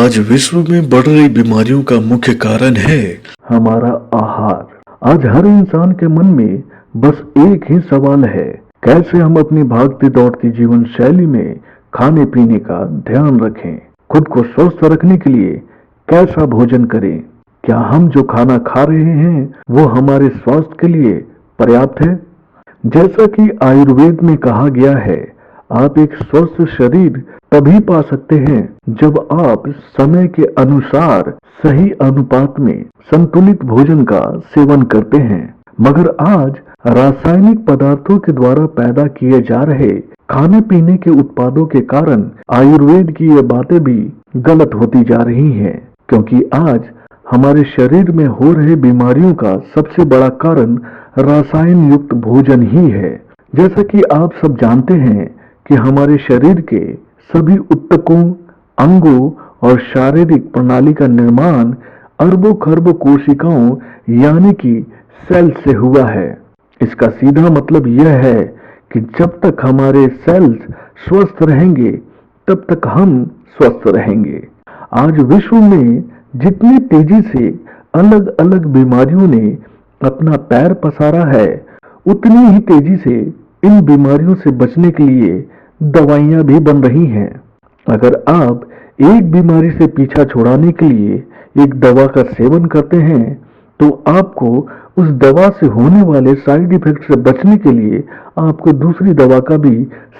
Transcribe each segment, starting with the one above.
आज विश्व में बढ़ रही बीमारियों का मुख्य कारण है हमारा आहार। आज हर इंसान के मन में बस एक ही सवाल है, कैसे हम अपनी भागती दौड़ती जीवन शैली में खाने पीने का ध्यान रखें, खुद को स्वस्थ रखने के लिए कैसा भोजन करें, क्या हम जो खाना खा रहे हैं वो हमारे स्वास्थ्य के लिए पर्याप्त है। जैसा कि आयुर्वेद में कहा गया है, आप एक स्वस्थ शरीर तभी पा सकते हैं जब आप समय के अनुसार सही अनुपात में संतुलित भोजन का सेवन करते हैं। मगर आज रासायनिक पदार्थों के द्वारा पैदा किए जा रहे खाने पीने के उत्पादों के कारण आयुर्वेद की ये बातें भी गलत होती जा रही हैं, क्योंकि आज हमारे शरीर में हो रहे बीमारियों का सबसे बड़ा कारण रसायन युक्त भोजन ही है। जैसा कि आप सब जानते हैं कि हमारे शरीर के सभी ऊतकों, अंगों और शारीरिक प्रणाली का निर्माण अरबों खरबों कोशिकाओं यानी कि सेल्स से हुआ है। इसका सीधा मतलब यह है कि जब तक हमारे सेल्स स्वस्थ रहेंगे तब तक हम स्वस्थ रहेंगे। आज विश्व में जितनी तेजी से अलग अलग बीमारियों ने अपना पैर पसारा है, उतनी ही तेजी से इन बीमारियों से बचने के लिए दवाइयां भी बन रही हैं। अगर आप एक बीमारी से पीछा छुड़ाने के लिए एक दवा का सेवन करते हैं तो आपको उस दवा से होने वाले साइड इफेक्ट से बचने के लिए आपको दूसरी दवा का भी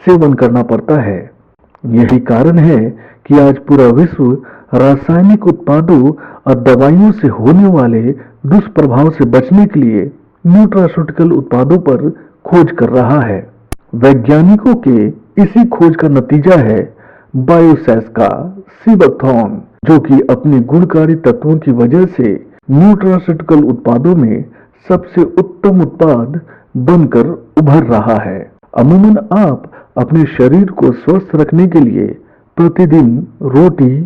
सेवन करना पड़ता है। यही कारण है कि आज पूरा विश्व रासायनिक उत्पादों और दवाइयों से होने वाले दुष्प्रभाव से बचने के लिए न्यूट्रास्यूटिकल उत्पादों पर खोज कर रहा है। वैज्ञानिकों के इसी खोज का नतीजा है बायोसेस का सीबकथॉर्न, जो कि अपने गुणकारी तत्वों की वजह से न्यूट्रास्यूटिकल उत्पादों में सबसे उत्तम उत्पाद बनकर उभर रहा है। अमूमन आप अपने शरीर को स्वस्थ रखने के लिए प्रतिदिन रोटी,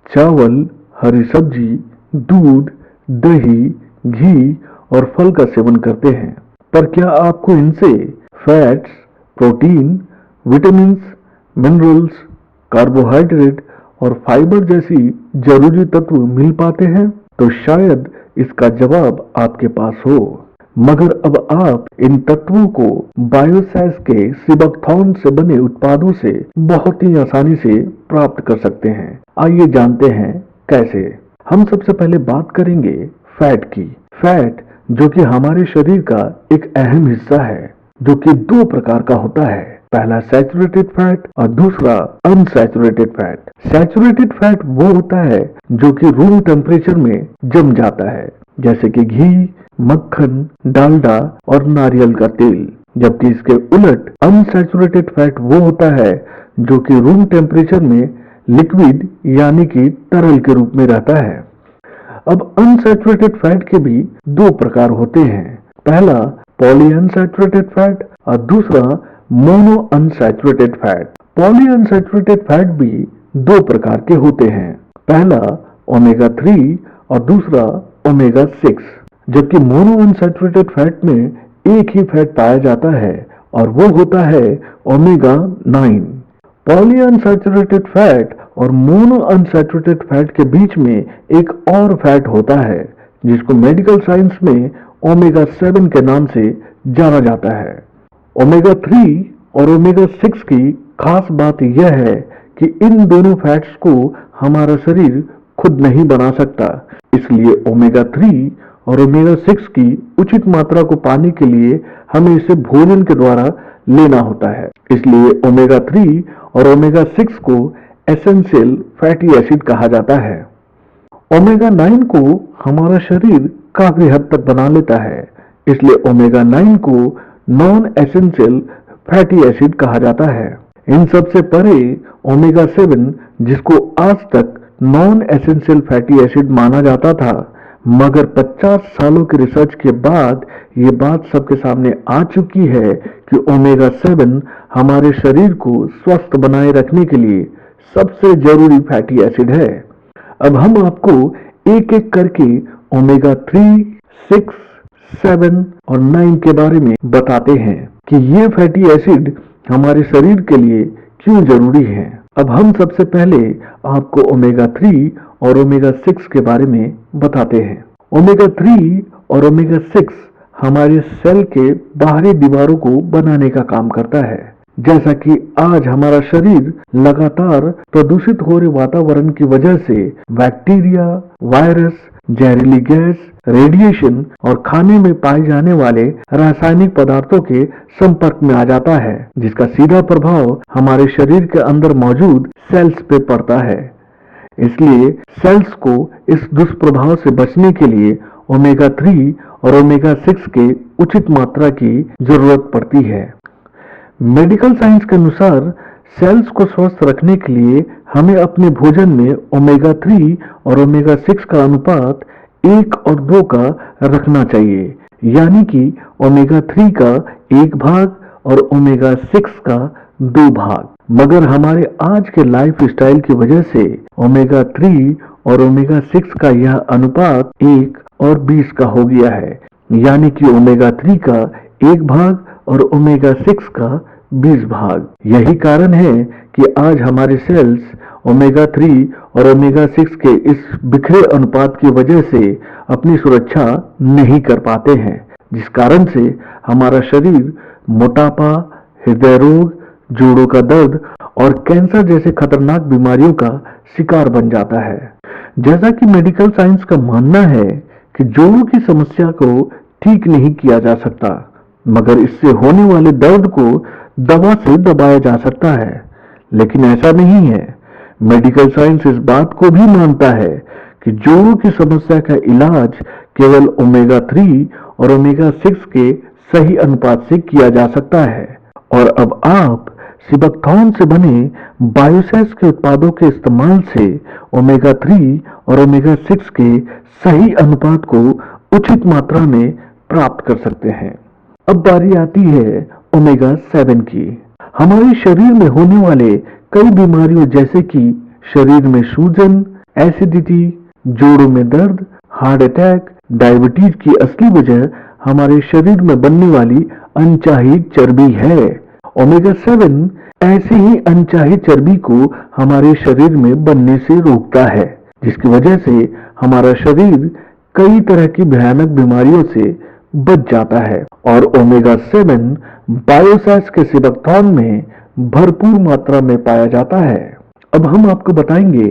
चावल, हरी सब्जी, दूध, दही, घी और फल का सेवन करते हैं, पर क्या आपको इनसे fats, protein, vitamins, minerals, carbohydrate और फाइबर जैसी जरूरी तत्व मिल पाते हैं? तो शायद इसका जवाब आपके पास हो। मगर अब आप इन तत्वों को बायोसेस के सीबकथॉर्न से बने उत्पादों से बहुत ही आसानी से प्राप्त कर सकते हैं। आइए जानते हैं कैसे। हम सबसे पहले बात करेंगे फैट की। फैट जो कि हमारे शरीर का एक अहम हिस्सा है, जो कि दो प्रकार का होता है। पहला सैचुरेटेड फैट और दूसरा अनसैचुरेटेड फैट। सैचुरेटेड फैट वो होता है जो कि रूम टेम्परेचर में जम जाता है, जैसे कि घी, मक्खन, डालडा और नारियल का तेल। जबकि इसके उलट अनसैचुरेटेड फैट वो होता है जो कि रूम टेम्परेचर में लिक्विड यानी कि तरल के रूप में रहता है। अब अनसैचुरेटेड फैट के भी दो प्रकार होते हैं। पहला पॉली अनसैचुरेटेड फैट और दूसरा mono unsaturated fat. Poly unsaturated fat भी दो प्रकार के होते हैं। पहला ओमेगा 3 और दूसरा ओमेगा 6। जबकि मोनो अनसैचुरेटेड फैट में एक ही फैट पाया जाता है और वो होता है ओमेगा 9। पॉली अनसैचुरेटेड फैट और मोनो अनसैचुरेटेड फैट के बीच में एक और फैट होता है जिसको मेडिकल साइंस में ओमेगा 7 के नाम से जाना जाता है। ओमेगा 3 और ओमेगा 6 की खास बात यह है कि इन दोनों फैट्स को हमारा शरीर खुद नहीं बना सकता, इसलिए ओमेगा 3 और ओमेगा 6 की उचित मात्रा को पाने के लिए हमें इसे भोजन के द्वारा लेना होता है। इसलिए ओमेगा 3 और ओमेगा 6 को एसेंशियल फैटी एसिड कहा जाता है। ओमेगा 9 को हमारा शरीर काफी हद तक बना लेता है, इसलिए ओमेगा 9 को नॉन एसेंशियल फैटी एसिड कहा जाता है। इन सब से परे ओमेगा 7, जिसको आज तक नॉन एसेंशियल फैटी एसिड माना जाता था, मगर 50 सालों की रिसर्च के बाद ये बात सबके सामने आ चुकी है कि ओमेगा 7 हमारे शरीर को स्वस्थ बनाए रखने के लिए सबसे जरूरी फैटी एसिड है। अब हम आपको एक एक करके ओमेगा 3, 6, 7 और 9 के बारे में बताते हैं कि ये फैटी एसिड हमारे शरीर के लिए क्यों जरूरी है। अब हम सबसे पहले आपको ओमेगा 3 और ओमेगा 6 के बारे में बताते हैं। ओमेगा 3 और ओमेगा 6 हमारे सेल के बाहरी दीवारों को बनाने का काम करता है। जैसा कि आज हमारा शरीर लगातार प्रदूषित हो रहे वातावरण की वजह से बैक्टीरिया, वायरस, जहरीली गैस, रेडिएशन और खाने में पाए जाने वाले रासायनिक पदार्थों के संपर्क में आ जाता है, जिसका सीधा प्रभाव हमारे शरीर के अंदर मौजूद सेल्स पे पड़ता है। इसलिए सेल्स को इस दुष्प्रभाव से बचने के लिए ओमेगा 3 और ओमेगा 6 के उचित मात्रा की जरूरत पड़ती है। मेडिकल साइंस के अनुसार सेल्स को स्वस्थ रखने के लिए हमें अपने भोजन में ओमेगा 3 और ओमेगा 6 का अनुपात 1 और 2 का रखना चाहिए, यानी कि ओमेगा 3 का 1 भाग और ओमेगा 6 का 2 भाग। मगर हमारे आज के लाइफ स्टाइल की वजह से ओमेगा 3 और ओमेगा 6 का यह अनुपात 1 और 20 का हो गया है, यानी कि ओमेगा 3 का 1 भाग और ओमेगा 6 का 20 भाग। यही कारण है कि आज हमारे सेल्स ओमेगा 3 और ओमेगा 6 के इस बिखरे अनुपात की वजह से अपनी सुरक्षा नहीं कर पाते हैं, जिस कारण से हमारा शरीर मोटापा, हृदय रोग, जोड़ों का दर्द और कैंसर जैसे खतरनाक बीमारियों का शिकार बन जाता है। जैसा कि मेडिकल साइंस का मानना है कि जोड़ों की समस्या को ठीक नहीं किया जा सकता, मगर इससे होने वाले दर्द को दवा से दबाया जा सकता है, लेकिन ऐसा नहीं है। मेडिकल साइंस इस बात को भी मानता है कि जोड़ों की समस्या का इलाज केवल ओमेगा 3 और ओमेगा 6 के सही अनुपात से किया जा सकता है। और अब आप सिबकथॉर्न से बने बायोसेस के उत्पादों के इस्तेमाल से ओमेगा 3 और ओमेगा 6 के सही अनुपात को उचित मात्रा में प्राप्त कर सकते हैं। अब बारी आती है ओमेगा 7 की। हमारे शरीर में होने वाले कई बीमारियों जैसे कि शरीर में सूजन, एसिडिटी, जोड़ों में दर्द, हार्ट अटैक, डायबिटीज की असली वजह हमारे शरीर में बनने वाली अनचाही चर्बी है। ओमेगा 7 ऐसे ही अनचाही चर्बी को हमारे शरीर में बनने से रोकता है, जिसकी वजह से हमारा शरीर कई तरह की भयानक बीमारियों से बच जाता है। और ओमेगा 7 बायोसेस के सिबकथॉर्न में भरपूर मात्रा में पाया जाता है। अब हम आपको बताएंगे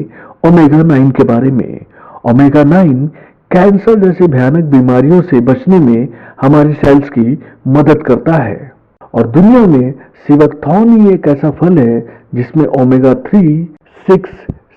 ओमेगा 9 के बारे में। ओमेगा 9 कैंसर जैसी भयानक बीमारियों से बचने में हमारी सेल्स की मदद करता है। और दुनिया में सिबकथॉर्न ही एक ऐसा फल है जिसमें ओमेगा 3, 6,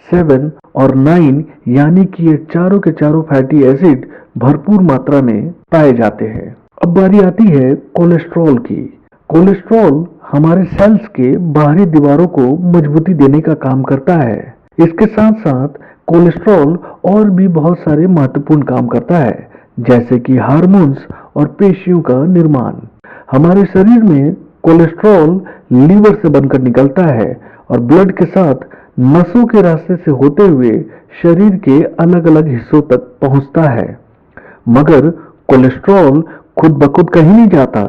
7 और 9 यानी कि ये चारों के चारों फैटी एसिड भरपूर मात्रा में पाए जाते हैं। अब बारी आती है कोलेस्ट्रॉल की। कोलेस्ट्रॉल हमारे सेल्स के बाहरी दीवारों को मजबूती देने का काम करता है। इसके साथ साथ कोलेस्ट्रॉल और भी बहुत सारे महत्वपूर्ण काम करता है, जैसे कि हार्मोन्स और पेशियों का निर्माण। हमारे शरीर में कोलेस्ट्रॉल लीवर से बनकर निकलता है और ब्लड के साथ नसों के रास्ते से होते हुए शरीर के अलग अलग हिस्सों तक पहुंचता है। मगर कोलेस्ट्रॉल खुद ब खुद कहीं नहीं जाता,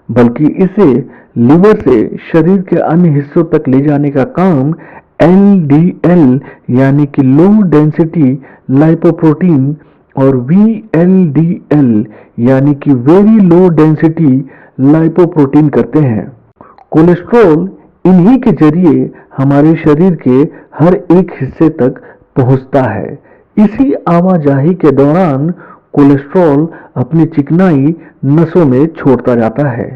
बल्कि इसे लीवर से शरीर के अन्य हिस्सों तक ले जाने का काम LDL यानी कि लो डेंसिटी लाइपोप्रोटीन और VLDL यानी कि वेरी लो डेंसिटी लाइपोप्रोटीन करते हैं। कोलेस्ट्रॉल इन्हीं के जरिए हमारे शरीर के हर एक हिस्से तक पहुंचता है। इसी आवाजाही के दौरान कोलेस्ट्रॉल अपनी चिकनाई नसों में छोड़ता जाता है।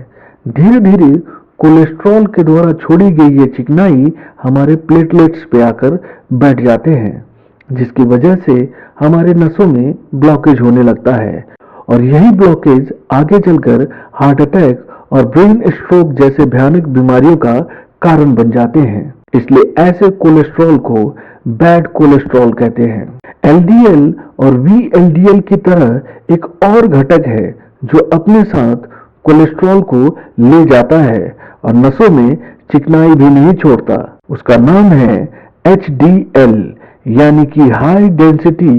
धीरे धीरे कोलेस्ट्रॉल के द्वारा छोड़ी गई ये चिकनाई हमारे प्लेटलेट्स पे आकर बैठ जाते हैं, जिसकी वजह से हमारे नसों में ब्लॉकेज होने लगता है और यही ब्लॉकेज आगे चलकर हार्ट अटैक और ब्रेन स्ट्रोक जैसे भयानक बीमारियों का कारण बन जाते हैं। इसलिए ऐसे कोलेस्ट्रॉल को बैड कोलेस्ट्रॉल कहते हैं। LDL और VLDL की तरह एक और घटक है जो अपने साथ कोलेस्ट्रॉल को ले जाता है और नसों में चिकनाई भी नहीं छोड़ता। उसका नाम है HDL यानी कि हाई डेंसिटी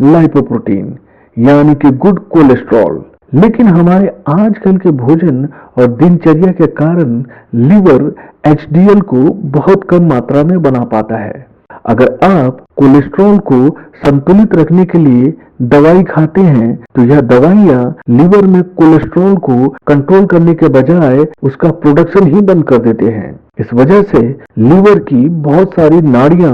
लाइपोप्रोटीन यानी कि गुड कोलेस्ट्रॉल। लेकिन हमारे आजकल के भोजन और दिनचर्या के कारण लिवर एचडीएल को बहुत कम मात्रा में बना पाता है। अगर आप कोलेस्ट्रॉल को संतुलित रखने के लिए दवाई खाते हैं तो यह दवाइयाँ लिवर में कोलेस्ट्रॉल को कंट्रोल करने के बजाय उसका प्रोडक्शन ही बंद कर देते हैं। इस वजह से लिवर की बहुत सारी नाड़ियां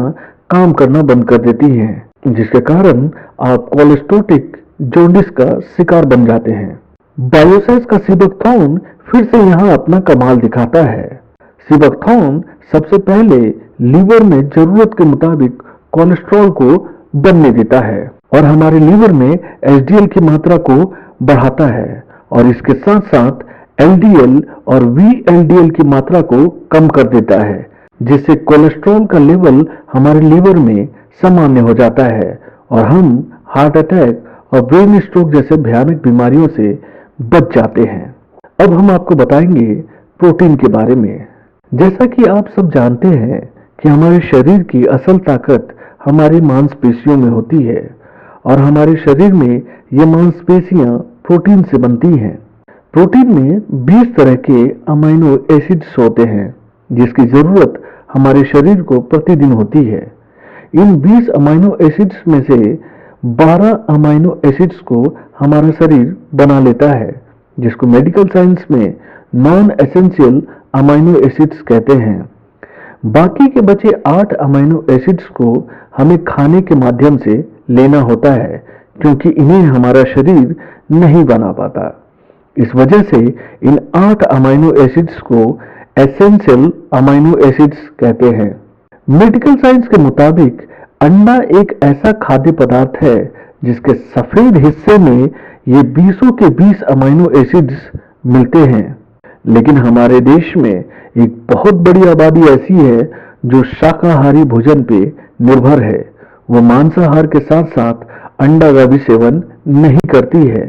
काम करना बंद कर देती हैं, जिसके कारण आप कोलेस्टोटिक जॉन्डिस का शिकार बन जाते हैं। बायोसेस का सिबकथॉर्न फिर से यहाँ अपना कमाल दिखाता है। सिबकथॉर्न सबसे पहले लीवर में जरूरत के मुताबिक कोलेस्ट्रॉल को बनने देता है और हमारे लीवर में एचडीएल की मात्रा को बढ़ाता है और इसके साथ साथ एलडीएल और वीएलडीएल की मात्रा को कम कर देता है, जिससे कोलेस्ट्रॉल का लेवल हमारे लीवर में सामान्य हो जाता है और हम हार्ट अटैक और ब्रेन स्ट्रोक जैसे भयानक बीमारियों से बच जाते हैं। अब हम आपको बताएंगे प्रोटीन के बारे में। जैसा कि आप सब जानते हैं कि हमारे शरीर की असल ताकत हमारी मांसपेशियों में होती है और हमारे शरीर में ये मांसपेशियां प्रोटीन से बनती हैं। प्रोटीन में 20 तरह के अमीनो एसिड्स होते हैं जिसकी जरूरत हमारे शरीर को प्रतिदिन होती है। इन 20 अमीनो एसिड्स में से 12 अमीनो एसिड्स को हमारा शरीर बना लेता है, जिसको मेडिकल साइंस में नॉन एसेंशियल अमीनो एसिड्स कहते हैं। बाकी के बचे 8 अमीनो एसिड्स को हमें खाने के माध्यम से लेना होता है, क्योंकि इन्हें हमारा शरीर नहीं बना पाता। इस वजह से इन 8 अमीनो एसिड्स को एसेंशियल अमीनो एसिड्स कहते हैं। मेडिकल साइंस के मुताबिक अंडा एक ऐसा खाद्य पदार्थ है जिसके सफेद हिस्से में ये 20 के 20 अमीनो एसिड्स मिलते हैं। लेकिन हमारे देश में एक बहुत बड़ी आबादी ऐसी है जो शाकाहारी भोजन पे निर्भर है। वो मांसाहार के साथ साथ अंडा का भी सेवन नहीं करती है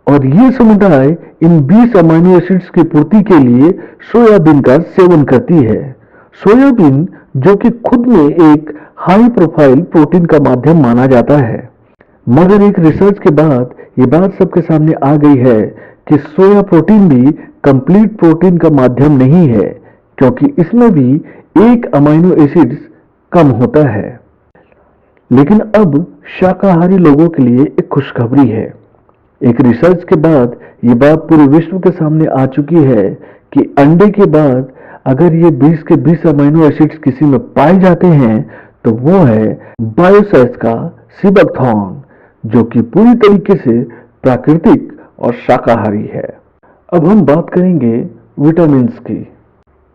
और ये समुदाय इन 20 अमीनो एसिड्स की पूर्ति के लिए सोयाबीन का सेवन करती है। सोयाबीन जो कि खुद में एक हाई प्रोफाइल प्रोटीन का माध्यम माना जाता है, मगर एक रिसर्च के बाद ये बात सबके सामने आ गई है कि सोया प्रोटीन भी कंप्लीट प्रोटीन का माध्यम नहीं है, क्योंकि इसमें भी एक अमीनो एसिड्स कम होता है। लेकिन अब शाकाहारी लोगों के लिए एक खुशखबरी है। एक रिसर्च के बाद ये बात पूरे विश्व के सामने आ चुकी है कि अंडे के बाद अगर ये 20 के 20 अमीनो एसिड्स किसी में पाए जाते हैं तो वो है बायोसेस का सिबकथॉर्न, जो कि पूरी तरीके से प्राकृतिक और शाकाहारी है। अब हम बात करेंगे विटामिन्स की।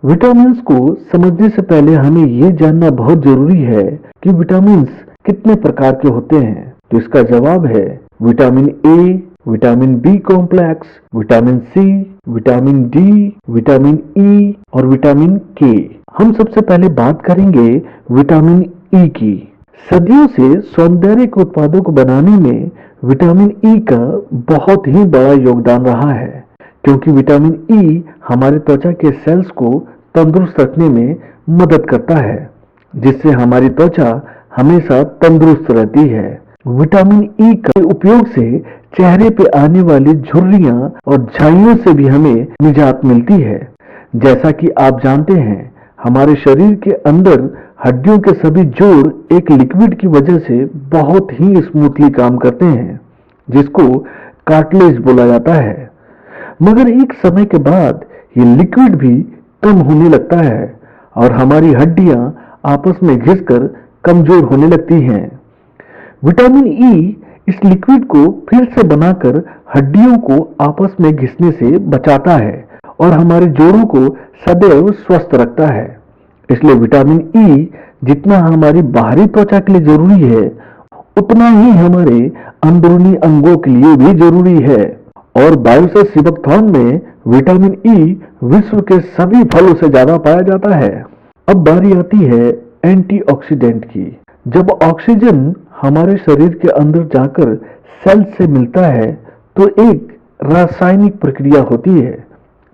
विटामिन्स को समझने से पहले हमें ये जानना बहुत जरूरी है कि विटामिन्स कितने प्रकार के होते हैं। तो इसका जवाब है vitamin A, vitamin B complex, vitamin C, vitamin D, vitamin E और विटामिन के। हम सबसे पहले बात करेंगे विटामिन ई की। सदियों से सौंदर्य के उत्पादों को बनाने में विटामिन ई का बहुत ही बड़ा योगदान रहा है, क्योंकि विटामिन ई हमारे त्वचा के सेल्स को तंदुरुस्त रखने में मदद करता है, जिससे हमारी त्वचा हमेशा तंदुरुस्त रहती है। विटामिन ई के उपयोग से चेहरे पे आने वाली झुर्रियां और झाइयों से भी हमें निजात मिलती है। जैसा कि आप जानते हैं, हमारे शरीर के अंदर हड्डियों के सभी जोड़ एक लिक्विड की वजह से बहुत ही स्मूथली काम करते हैं, जिसको कार्टिलेज बोला जाता है। मगर एक समय के बाद ये लिक्विड भी कम होने लगता है और हमारी हड्डियां आपस में घिसकर कमजोर होने लगती हैं। विटामिन ई इस लिक्विड को फिर से बनाकर हड्डियों को आपस में घिसने से बचाता है और हमारे जोड़ों को सदैव स्वस्थ रखता है। इसलिए विटामिन ई जितना हमारी बाहरी त्वचा के लिए जरूरी है, उतना ही हमारे अंदरूनी अंगों के लिए भी जरूरी है। और बायोसेस सिबकथॉर्न में विटामिन ई विश्व के सभी फलों से ज्यादा पाया जाता है। अब बारी आती है एंटीऑक्सीडेंट की। जब ऑक्सीजन हमारे शरीर के अंदर जाकर सेल से मिलता है तो एक रासायनिक प्रक्रिया होती है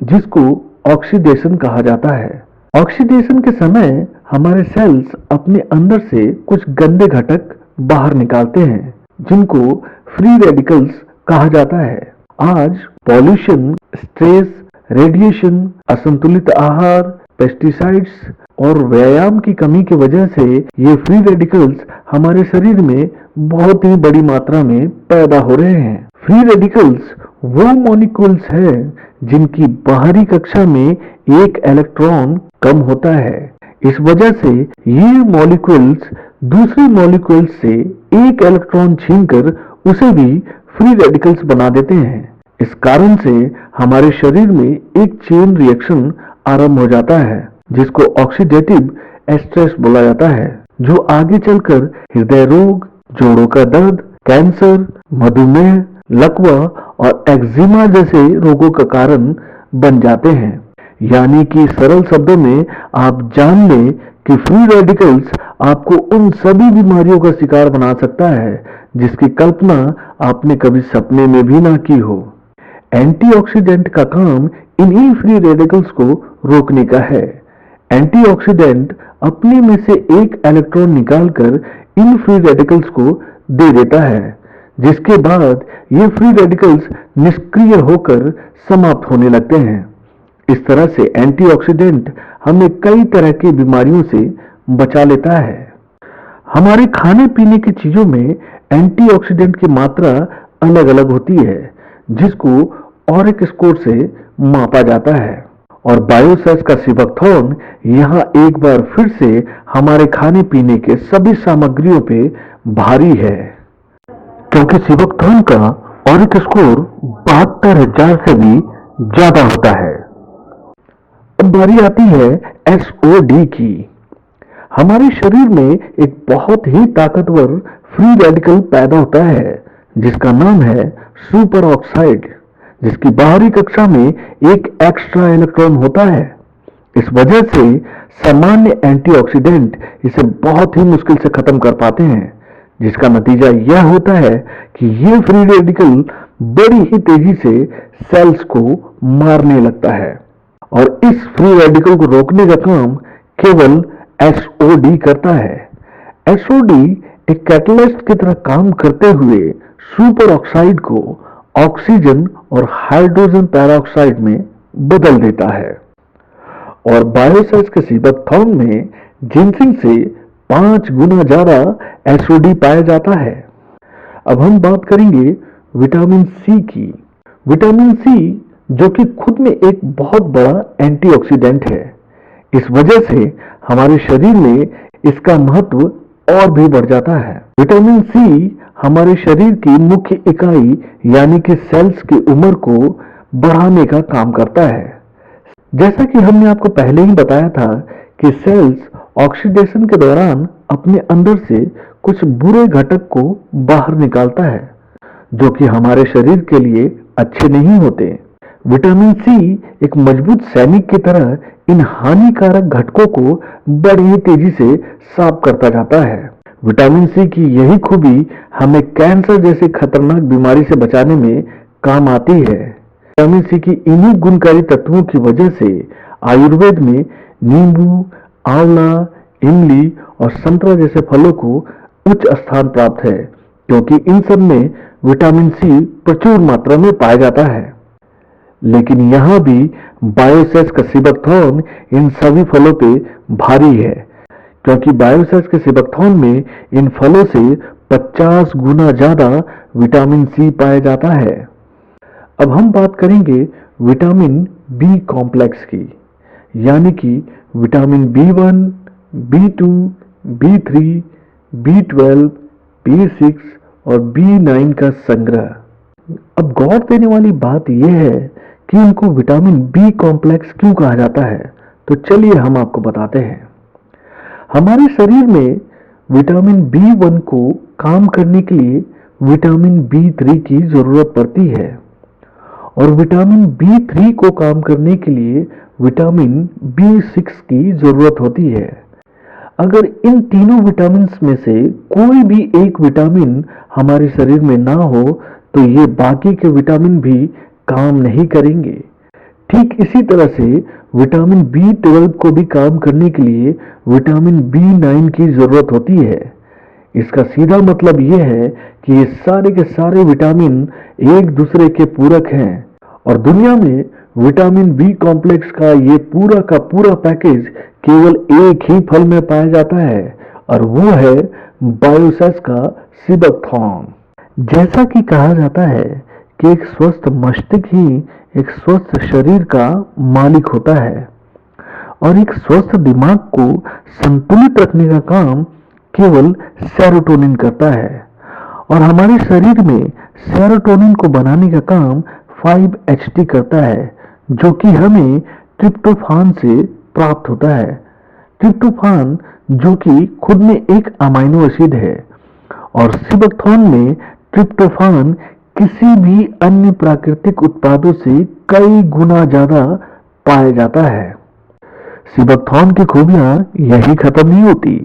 जिसको ऑक्सीडेशन कहा जाता है। ऑक्सीडेशन के समय हमारे सेल्स अपने अंदर से कुछ गंदे घटक बाहर निकालते हैं, जिनको फ्री रेडिकल्स कहा जाता है। आज पॉल्यूशन, स्ट्रेस, रेडिएशन, असंतुलित आहार, पेस्टिसाइड्स और व्यायाम की कमी की वजह से ये फ्री रेडिकल्स हमारे शरीर में बहुत ही बड़ी मात्रा में पैदा हो रहे हैं। फ्री रेडिकल्स वो मॉलिक्यूल्स हैं जिनकी बाहरी कक्षा में एक इलेक्ट्रॉन कम होता है। इस वजह से ये मॉलिक्यूल्स दूसरे मॉलिक्यूल्स से एक इलेक्ट्रॉन छीनकर उसे भी फ्री रेडिकल्स बना देते हैं। इस कारण से हमारे शरीर में एक चेन रिएक्शन आरंभ हो जाता है जिसको ऑक्सीडेटिव स्ट्रेस बोला जाता है, जो आगे चलकर हृदय रोग, जोड़ों का दर्द, कैंसर, मधुमेह, लकवा और एक्जिमा जैसे रोगों का कारण बन जाते हैं। यानी कि सरल शब्दों में आप जान लें कि फ्री रेडिकल्स आपको उन सभी बीमारियों का शिकार बना सकता है जिसकी कल्पना आपने कभी सपने में भी ना की हो। एंटीऑक्सीडेंट का काम इन्हीं फ्री रेडिकल्स को रोकने का है। एंटीऑक्सीडेंट अपने में से एक इलेक्ट्रॉन निकालकर इन फ्री रेडिकल्स को दे देता है, जिसके बाद ये फ्री रेडिकल्स निष्क्रिय होकर समाप्त होने लगते हैं। इस तरह से एंटीऑक्सीडेंट हमें कई तरह की बीमारियों से बचा लेता है। हमारे खाने पीने की चीजों में एंटीऑक्सीडेंट की मात्रा अलग अलग होती है, जिसको ऑरिक स्कोर से मापा जाता है। और बायोसेस का सिबकथॉर्न यहाँ एक बार फिर से हमारे खाने पीने के सभी सामग्रियों पे भारी है, क्योंकि सिबकथॉर्न का ऑरिक स्कोर 72,000 से भी ज्यादा होता है। अब बारी आती है SOD की। हमारे शरीर में एक बहुत ही ताकतवर फ्री रेडिकल पैदा होता है जिसका नाम है सुपर ऑक्साइड, जिसकी बाहरी कक्षा में एक एक्स्ट्रा इलेक्ट्रॉन होता है। इस वजह से सामान्य एंटीऑक्सीडेंट इसे बहुत ही मुश्किल से खत्म कर पाते हैं, जिसका नतीजा यह होता है कि ये फ्री रेडिकल बड़ी ही तेजी से सेल्स को मारने लगता है। और इस फ्री रेडिकल को रोकने का काम केवल SOD करता है। SOD एक कैटलिस्ट की तरह काम करते हुए सुपर ऑक्साइड को ऑक्सीजन और हाइड्रोजन पेरोक्साइड में बदल देता है। और बायोसेस के सिबकथॉर्न में जिंसिंग से 5 गुना ज्यादा SOD पाया जाता है। अब हम बात करेंगे विटामिन C की। विटामिन C जो कि खुद में एक बहुत बड़ा एंटीऑक्सीडेंट है, इस वजह से हमारे शरीर में इसका महत्व और भी बढ़ जाता है। विटामिन C हमारे शरीर की मुख्य इकाई यानी कि सेल्स की उम्र को बढ़ाने का काम करता है। जैसा कि हमने आपको पहले ही बताया था कि सेल्स ऑक्सीडेशन के दौरान अपने अंदर से कुछ बुरे घटक को बाहर निकालता है जो कि हमारे शरीर के लिए अच्छे नहीं होते। विटामिन C एक मजबूत सैनिक की तरह इन हानिकारक घटकों को बड़ी तेजी से साफ करता जाता है। विटामिन C की यही खूबी हमें कैंसर जैसे खतरनाक बीमारी से बचाने में काम आती है। विटामिन C की इन्हीं गुणकारी तत्वों की वजह से आयुर्वेद में नींबू, आंवला, इमली और संतरा जैसे फलों को उच्च स्थान प्राप्त है, क्योंकि इन सब में विटामिन C प्रचुर मात्रा में पाया जाता है। लेकिन यहाँ भी बायोसेस का सिबकथॉर्न इन सभी फलों पे भारी है, क्योंकि बायोसेस के सिबकथॉर्न में इन फलों से 50 गुना ज्यादा विटामिन C पाया जाता है। अब हम बात करेंगे विटामिन B कॉम्प्लेक्स की, यानी कि vitamin B1, B2, B3, B12, B6 और B9 का संग्रह। अब गौर देने वाली बात यह है कि इनको विटामिन B कॉम्प्लेक्स क्यों कहा जाता है, तो चलिए हम आपको बताते हैं। हमारे शरीर में विटामिन B1 को काम करने के लिए विटामिन B3 की जरूरत पड़ती है और विटामिन B3 को काम करने के लिए विटामिन B6 की जरूरत होती है। अगर इन तीनों विटामिन में से कोई भी एक विटामिन हमारे शरीर में ना हो तो ये बाकी के विटामिन भी काम नहीं करेंगे। ठीक इसी तरह से विटामिन B12 को भी काम करने के लिए विटामिन B9 की जरूरत होती है। इसका सीधा मतलब यह है कि ये सारे के सारे विटामिन एक दूसरे के पूरक हैं और दुनिया में विटामिन बी कॉम्प्लेक्स का पूरा पैकेज केवल एक ही फल में पाया जाता है और वो है बायोसेस का सिबकथॉर्न। जैसा कि कहा जाता है कि एक स्वस्थ मस्तिष्क ही एक स्वस्थ शरीर का मालिक होता है और एक स्वस्थ दिमाग को संतुलित रखने का काम केवल सेरोटोनिन करता है और हमारे शरीर में सेरोटोनिन को बनाने का काम 5-HT करता है जो कि हमें ट्रिप्टोफान से प्राप्त होता है। ट्रिप्टोफान जो कि खुद में एक अमाइनो एसिड है और सिबकथॉर्न में ट्रिप्टोफान किसी भी अन्य प्राकृतिक उत्पादों से कई गुना ज्यादा पाया जाता है। सिबकथॉर्न की खूबियां यही खत्म नहीं होती।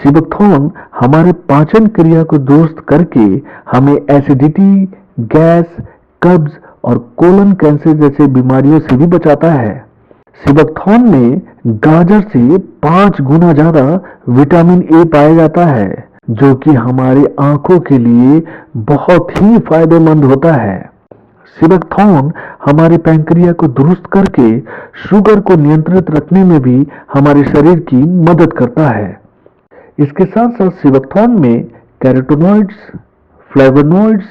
सिबकथॉर्न हमारे पाचन क्रिया को दुरुस्त करके हमें एसिडिटी, गैस, कब्ज और कोलन कैंसर जैसे बीमारियों से भी बचाता है। सिबकथॉर्न में गाजर से 5 गुना ज्यादा विटामिन ए पाया जाता है जो कि हमारी आंखों के लिए बहुत ही फायदेमंद होता है। सिबकथॉर्न हमारे पैंक्रिया को दुरुस्त करके शुगर को नियंत्रित रखने में भी हमारे शरीर की मदद करता है। इसके साथ साथ सिबकथॉर्न में कैरोटीनॉइड्स, फ्लेवोनॉइड्स,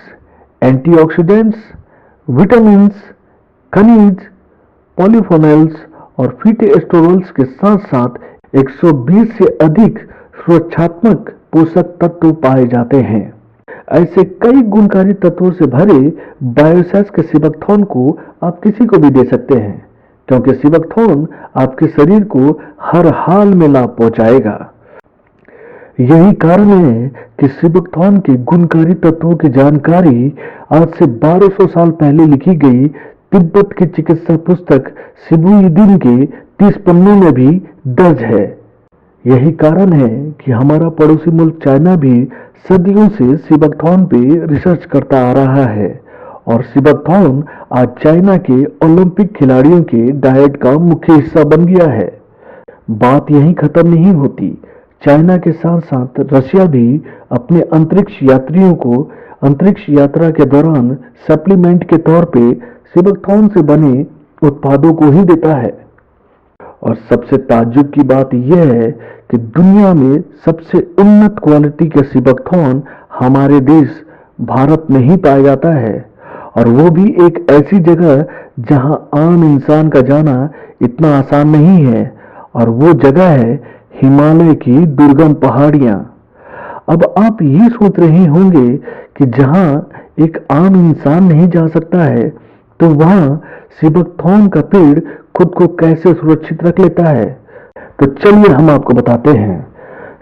एंटीऑक्सीडेंट्स, विटामिन्स, खनिज, पॉलीफेनॉल्स और फिटोएस्टेरोल्स के साथ साथ 120 से अधिक सुरक्षात्मक पोषक तत्व पाए जाते हैं। ऐसे कई गुणकारी तत्वों से भरे बायोसेस के सिबकथॉर्न को आप किसी को भी दे सकते हैं क्योंकि सिबकथॉर्न आपके शरीर को हर हाल में लाभ पहुंचाएगा। यही कारण है कि सिबकथॉर्न के गुणकारी तत्वों की जानकारी आज से 1200 साल पहले लिखी गई तिब्बत की चिकित्सा पुस्तक शिबुयिदिन के 30 पन्नों में भी दर्ज है। यही कारण है कि हमारा पड़ोसी मुल्क चाइना भी सदियों से सिबकथॉर्न पे रिसर्च करता आ रहा है और सिबकथॉर्न आज चाइना के ओलंपिक खिलाड़ियों के डाइट का मुख्य हिस्सा बन गया है। बात यहीं खत्म नहीं होती। चाइना के साथ साथ रशिया भी अपने अंतरिक्ष यात्रियों को अंतरिक्ष यात्रा के दौरान सप्लीमेंट के तौर पे सिबकथॉर्न से बने उत्पादों को ही देता है। और सबसे ताज्जुब की बात यह है कि दुनिया में सबसे उन्नत क्वालिटी का सिबकथॉर्न हमारे देश भारत में ही पाया जाता है और वो भी एक ऐसी जगह जहां आम इंसान का जाना इतना आसान नहीं है और वो जगह है हिमालय की दुर्गम पहाड़ियां। अब आप ये सोच रहे होंगे कि जहां एक आम इंसान नहीं जा सकता है तो वहां सिबकथॉर्न का पेड़ खुद को कैसे सुरक्षित रख लेता है। तो चलिए हम आपको बताते हैं।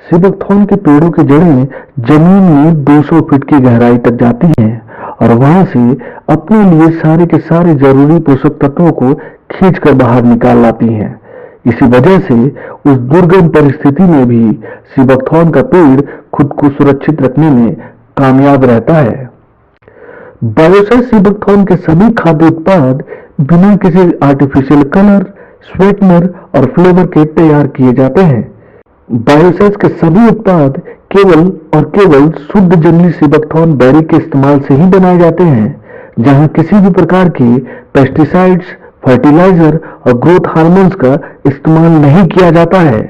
सिबकथॉर्न के पेड़ों की जड़ें जमीन में 200 फीट की गहराई तक जाती हैं और वहां से अपने लिए सारे के सारे जरूरी पोषक तत्वों को खींचकर बाहर निकाल लाती हैं। इसी वजह से उस दुर्गम परिस्थिति में भी सिबकथॉर्न का पेड़ खुद को सुरक्षित रखने में कामयाब रहता है। बायोसेस सिबकथॉर्न के सभी खाद्य उत्पाद बिना किसी आर्टिफिशियल कलर, स्वीटनर और फ्लेवर के तैयार किए जाते हैं। बायोसेस के सभी उत्पाद केवल और केवल शुद्ध जंगली सिबकथॉर्न बेरी के इस्तेमाल से ही बनाए जाते हैं, जहां किसी भी प्रकार के पेस्टिसाइड्स, फर्टिलाइजर और ग्रोथ हार्मोन्स का इस्तेमाल नहीं किया जाता है।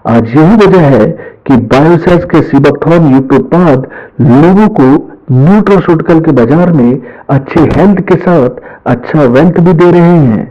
आज यही वजह है कि बायोसेस के सिबकथॉर्न युक्त उत्पाद लोगों को न्यूट्रास्यूटिकल के बाजार में अच्छे हेल्थ के साथ अच्छा वेल्थ भी दे रहे हैं।